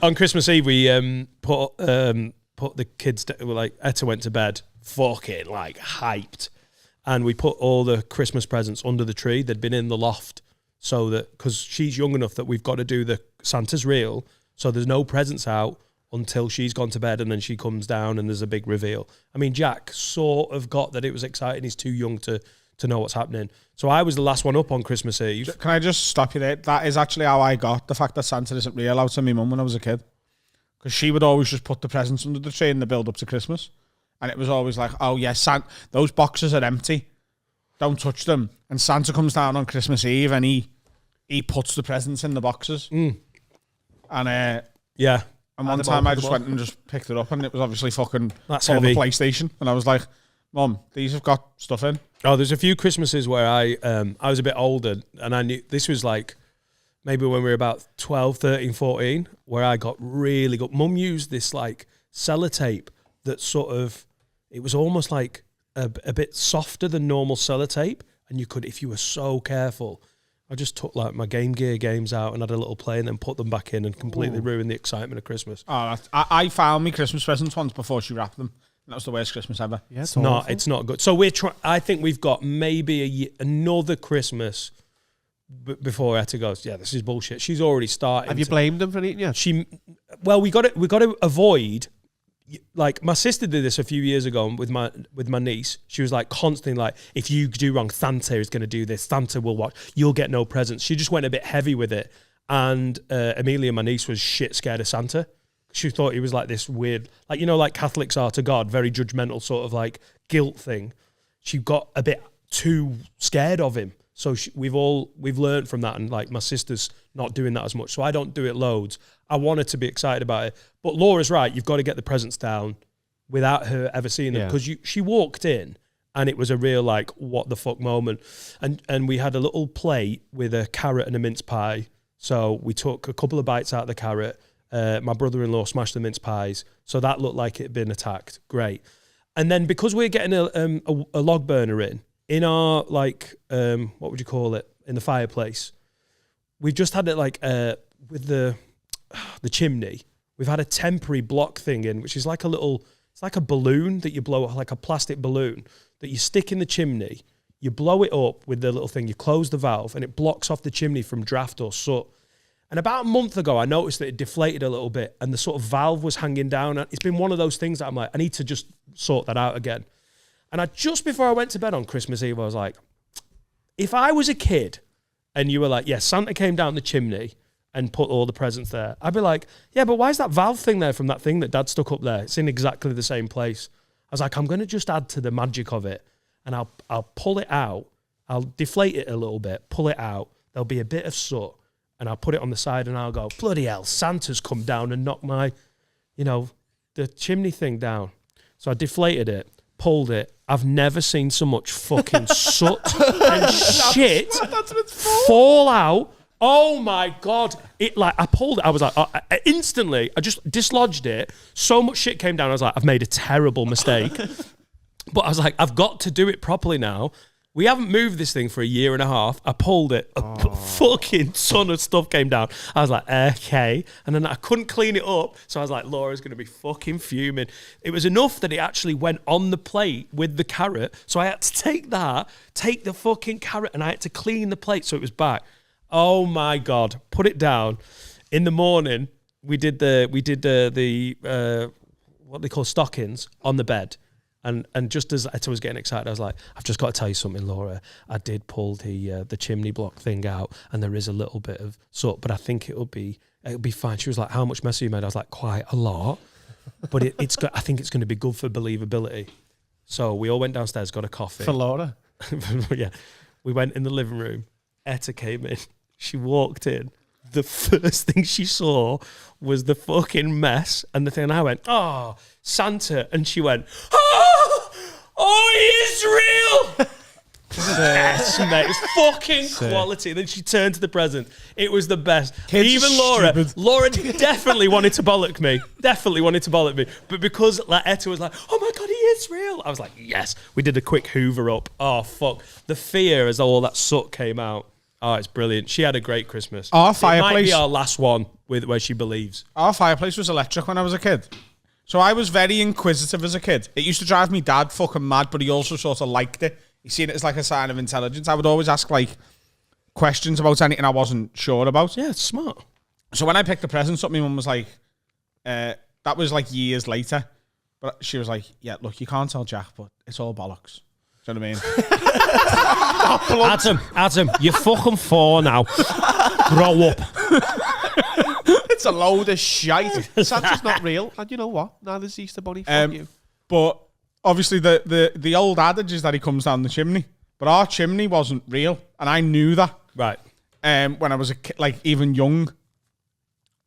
on Christmas Eve, we put the kids, like, Etta went to bed, fucking, like, hyped. And we put all the Christmas presents under the tree. They'd been in the loft. So that, because she's young enough that we've got to do the Santa's real. So there's no presents out until she's gone to bed, and then she comes down and there's a big reveal. I mean, Jack sort of got that it was exciting. He's too young to know what's happening. So I was the last one up on Christmas Eve. Can I just stop you there? That is actually how I got the fact that Santa isn't real out to my mum when I was a kid. Because she would always just put the presents under the tree in the build up to Christmas. And it was always like, oh yeah, those boxes are empty. Don't touch them. And Santa comes down on Christmas Eve and he puts the presents in the boxes. And yeah. And one time I just went and just picked it up, and it was obviously fucking That's full of heavy. the PlayStation. And I was like, Mum, these have got stuff in. Oh, there's a few Christmases where I was a bit older, and I knew this was like maybe when we were about 12, 13, 14, where I got really good. Mum used this like sellotape that sort of, it was almost like a bit softer than normal sellotape, and you could, if you were so careful. I just took like my Game Gear games out and had a little play and then put them back in and completely ruined the excitement of Christmas. Oh, I found me Christmas presents once before she wrapped them. And that was the worst Christmas ever. Yeah, it's not good. So we're I think we've got maybe another Christmas before Etta goes, yeah, this is bullshit. She's already started. Have you blamed them for eating yet? Well, we got to avoid. Like my sister did this a few years ago with my niece. She was like constantly like, if you do wrong, Santa is going to do this. Santa will watch. You'll get no presents. She just went a bit heavy with it. And Amelia, my niece, was shit scared of Santa. She thought he was like this weird, like, you know, like Catholics are to God, very judgmental sort of like guilt thing. She got a bit too scared of him. So we've learned from that, and like my sister's not doing that as much. So I don't do it loads. I want her to be excited about it. But Laura's right. You've got to get the presents down without her ever seeing them, because she walked in and it was a real like what the fuck moment. And we had a little plate with a carrot and a mince pie. So we took a couple of bites out of the carrot. My brother-in-law smashed the mince pies, so that looked like it had been attacked. Great. And then because we're getting a log burner in our like what would you call it, in the fireplace, we've just had it like with the chimney. We've had a temporary block thing in, which is like it's like a balloon that you blow, like a plastic balloon that you stick in the chimney. You blow it up with the little thing. You close the valve, and it blocks off the chimney from draft or soot. And about a month ago, I noticed that it deflated a little bit and the sort of valve was hanging down. It's been one of those things that I'm like, I need to just sort that out again. And just before I went to bed on Christmas Eve, I was like, if I was a kid and you were like, yeah, Santa came down the chimney and put all the presents there, I'd be like, yeah, but why is that valve thing there from that thing that Dad stuck up there? It's in exactly the same place. I was like, I'm going to just add to the magic of it, and I'll pull it out. I'll deflate it a little bit, pull it out. There'll be a bit of soot. And I'll put it on the side and I'll go, bloody hell, Santa's come down and knocked my, the chimney thing down. So I deflated it, pulled it. I've never seen so much fucking soot and shit fall out. Oh my God. I pulled it. I was like, instantly, I just dislodged it. So much shit came down. I was like, I've made a terrible mistake. But I was like, I've got to do it properly now. We haven't moved this thing for a year and a half. I pulled it. A fucking ton of stuff came down. I was like, okay. And then I couldn't clean it up. So I was like, Laura's going to be fucking fuming. It was enough that it actually went on the plate with the carrot. So I had to take the fucking carrot, and I had to clean the plate so it was back. Oh my God. Put it down. In the morning, we did the what they call stockings on the bed. And just as Etta was getting excited, I was like, I've just got to tell you something, Laura. I did pull the chimney block thing out, and there is a little bit of soot, but I think it'll be fine. She was like, how much mess have you made? I was like, quite a lot. But I think it's going to be good for believability. So we all went downstairs, got a coffee. For Laura? Yeah. We went in the living room. Etta came in. She walked in. The first thing she saw was the fucking mess and the thing. And I went, oh, Santa. And she went, oh, he is real. Yes, mate. It's fucking quality. Then she turned to the present. It was the best. Kids even Laura definitely wanted to bollock me. But because like Etta was like, oh my God, he is real. I was like, yes. We did a quick hoover up. Oh, fuck. The fear as all that soot came out. Oh, it's brilliant. She had a great Christmas. Our It might fireplace. be our last one. with where she believes. Our fireplace was electric when I was a kid. So I was very inquisitive as a kid. It used to drive me dad fucking mad, but he also sort of liked it. He seen it as like a sign of intelligence. I would always ask like questions about anything I wasn't sure about. Yeah, it's smart. So when I picked the presents up, my mum was like, that was like years later. But she was like, yeah, look, you can't tell Jack, but it's all bollocks. Do you know what I mean? Adam, you're fucking 4 now. Grow up. It's a load of shite. Santa's not real. And you know what? Neither's Easter Bunny. Fuck you. But obviously the old adage is that he comes down the chimney. But our chimney wasn't real. And I knew that. Right. When I was a kid, like even young.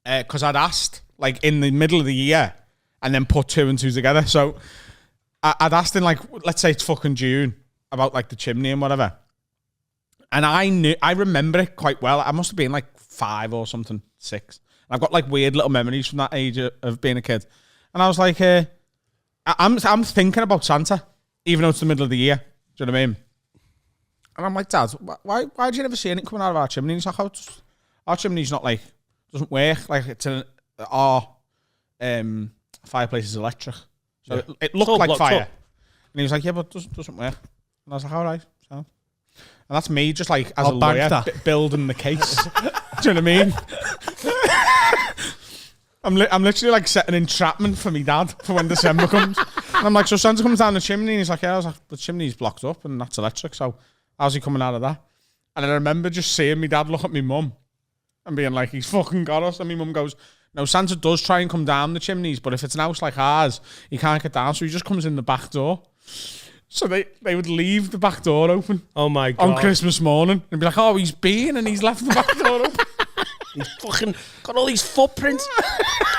Because I'd asked like in the middle of the year and then put 2 and 2 together. So I'd asked in like, let's say it's fucking June, about like the chimney and whatever. And I remember it quite well. I must have been like 5 or something, 6. And I've got like weird little memories from that age of being a kid. And I was like, I'm thinking about Santa, even though it's the middle of the year. Do you know what I mean? And I'm like, Dad, why did you never see anything coming out of our chimney? And he's like, our chimney's not like, doesn't work. Like it's our fireplace is electric. So Yeah. it looked like fire. Up. And he was like, yeah, but it doesn't work. And I was like, all right. So. And that's me just like, as I'll a lawyer, bank that. building the case. Do you know what I mean? I'm literally like setting entrapment for me dad for when December comes. And I'm like, so Santa comes down the chimney and he's like, yeah. I was like, the chimney's blocked up and that's electric. So how's he coming out of that? And I remember just seeing me dad look at me mum and being like, he's fucking got us. And my mum goes, no, Santa does try and come down the chimneys, but if it's an house like ours, he can't get down. So he just comes in the back door. So they would leave the back door open. Oh my God. On Christmas morning and be like, oh, he's been and he's left the back door open. He's fucking got all these footprints.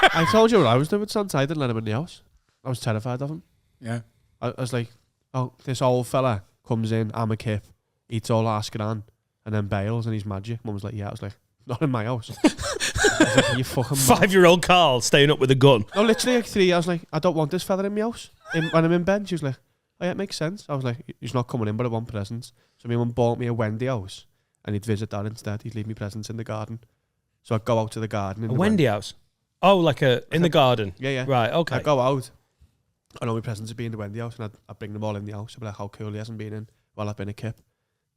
I told you what I was doing with Santa. I didn't let him in the house. I was terrified of him. Yeah. I was like, oh, this old fella comes in, I'm a kip, eats all our scran, and then bails and he's magic. Mum was like, yeah. I was like, not in my house. I was like, you fucking 5-year-old Carl staying up with a gun. No, literally like 3. I was like, I don't want this fella in my house. When I'm in bed, she was like, oh yeah, it makes sense. I was like, he's not coming in, but I want presents. So my mum bought me a Wendy house, and he'd visit that instead. He'd leave me presents in the garden. So I'd go out to the garden. In A the Wendy house? Oh, like in the garden? Yeah. Right, okay. I'd go out, and all my presents would be in the Wendy house, and I'd bring them all in the house. I'd be like, how cool he hasn't been in while I've been a kip.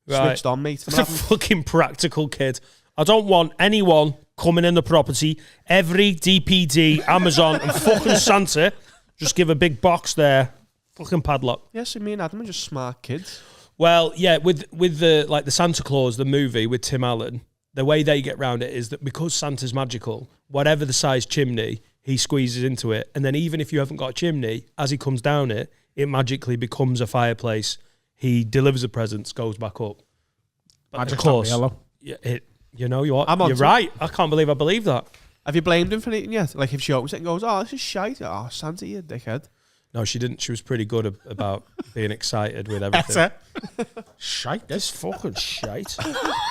Right. Switched on, mate. It's a fucking practical kid. I don't want anyone coming in the property. Every DPD, Amazon, and fucking Santa, just give a big box there. Fucking padlock. Yeah, so me and Adam are just smart kids. Well, yeah, with the like the Santa Claus, the movie with Tim Allen, the way they get around it is that because Santa's magical, whatever the size chimney, he squeezes into it. And then even if you haven't got a chimney, as he comes down it, it magically becomes a fireplace. He delivers the presents, goes back up. But Magic's of course, not real, yeah, you're I'm on you're to it. right. I can't believe I believe that. Have you blamed him for anything yet? Like if she opens it and goes, oh, this is shite. Oh, Santa, you dickhead. No, she didn't. She was pretty good about being excited with everything. That's it. Shite. This fucking shite.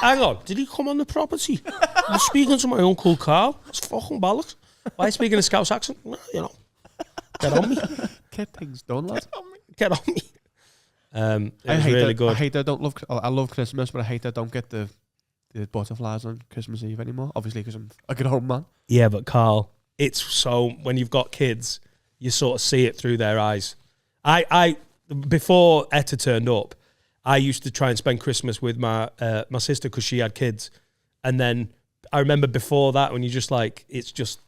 Hang on, did he come on the property? I'm speaking to my uncle Carl. It's fucking bollocks. Why are you speaking a Scouse accent? Well, you know, get on me. Get things done, lad. Get on me. It I was hate really that. good. I hate that. I love Christmas, but I hate that I don't get the butterflies on Christmas Eve anymore. Obviously, because I'm a grown man. Yeah, but Carl, it's so when you've got kids, you sort of see it through their eyes. I before Etta turned up, I used to try and spend Christmas with my sister because she had kids, and then I remember before that when you just like it's just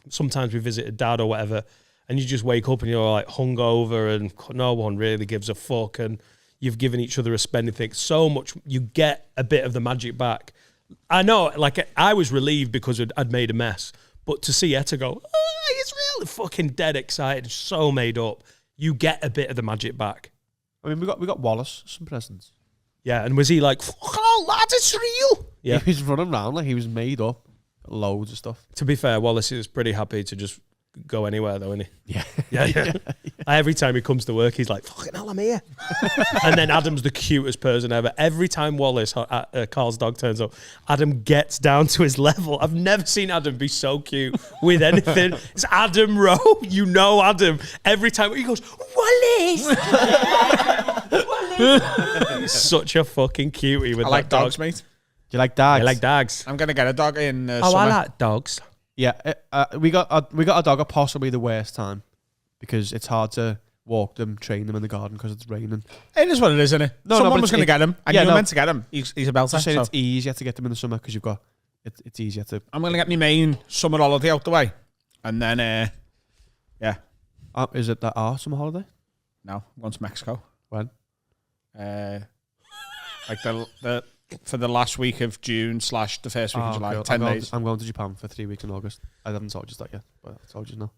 sometimes we visited dad or whatever, and you just wake up and you're like hungover and no one really gives a fuck, and you've given each other a spending thing so much you get a bit of the magic back. I know, like I was relieved because I'd made a mess, but to see Etta go, oh, it's really fucking dead excited, so made up, you get a bit of the magic back. I mean, we got Wallace some presents. Yeah, and was he like, oh, lad, it's real? Yeah. He was running around like he was made up. Loads of stuff. To be fair, Wallace is pretty happy to just go anywhere, though, isn't he? Yeah. Yeah. Every time he comes to work, he's like, fucking hell, I'm here. And then Adam's the cutest person ever. Every time Wallace, Carl's dog, turns up, Adam gets down to his level. I've never seen Adam be so cute with anything. It's Adam Rowe. You know Adam. Every time he goes, Wallace! Wallace! He's such a fucking cutie with I that like dog. dogs, mate. Do you like dogs? I like dogs. I'm going to get a dog in Oh, summer. I like dogs. Yeah, we got a dog at possibly the worst time because it's hard to walk them, train them in the garden because it's raining. It is what it is, isn't it? Someone was going to get him, and you're meant to get him. He's a belter. I'm saying it's easier to get them in the summer because you've got it's easier to. I'm going to get my main summer holiday out the way, and then is it that our summer holiday? No, I'm going to Mexico. When? Like for the last week of June / the first week of July, cool. 10 days. I'm going to Japan for 3 weeks in August. I haven't told you that yet, but I told you now.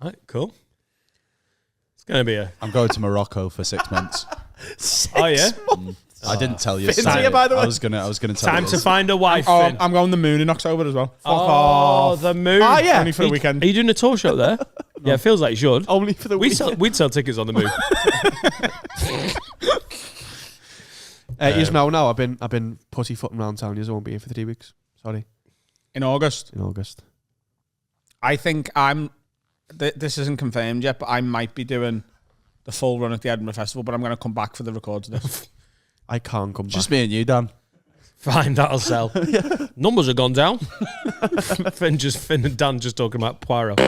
All right, cool. It's going to be I'm going to Morocco for 6 months. Oh, yeah? I didn't tell you. Finn's here, by the way. I was gonna tell Time you. to find a wife, Oh, Finn. I'm going to the moon in October as well. Fuck Oh, off. the moon. Ah, yeah. Only for the weekend. Are you doing a tour show there? Yeah, it feels like you should. Only for the weekend. We'd sell tickets on the moon. You know now I've been pussyfooting around town. You won't be here for 3 weeks. Sorry. In August. In August. I think this isn't confirmed yet, but I might be doing the full run at the Edinburgh Festival, but I'm going to come back for the records of this. I can't come back. Just me and you, Dan. Fine, that'll sell. Numbers have gone down. Finn and Dan just talking about Poirot.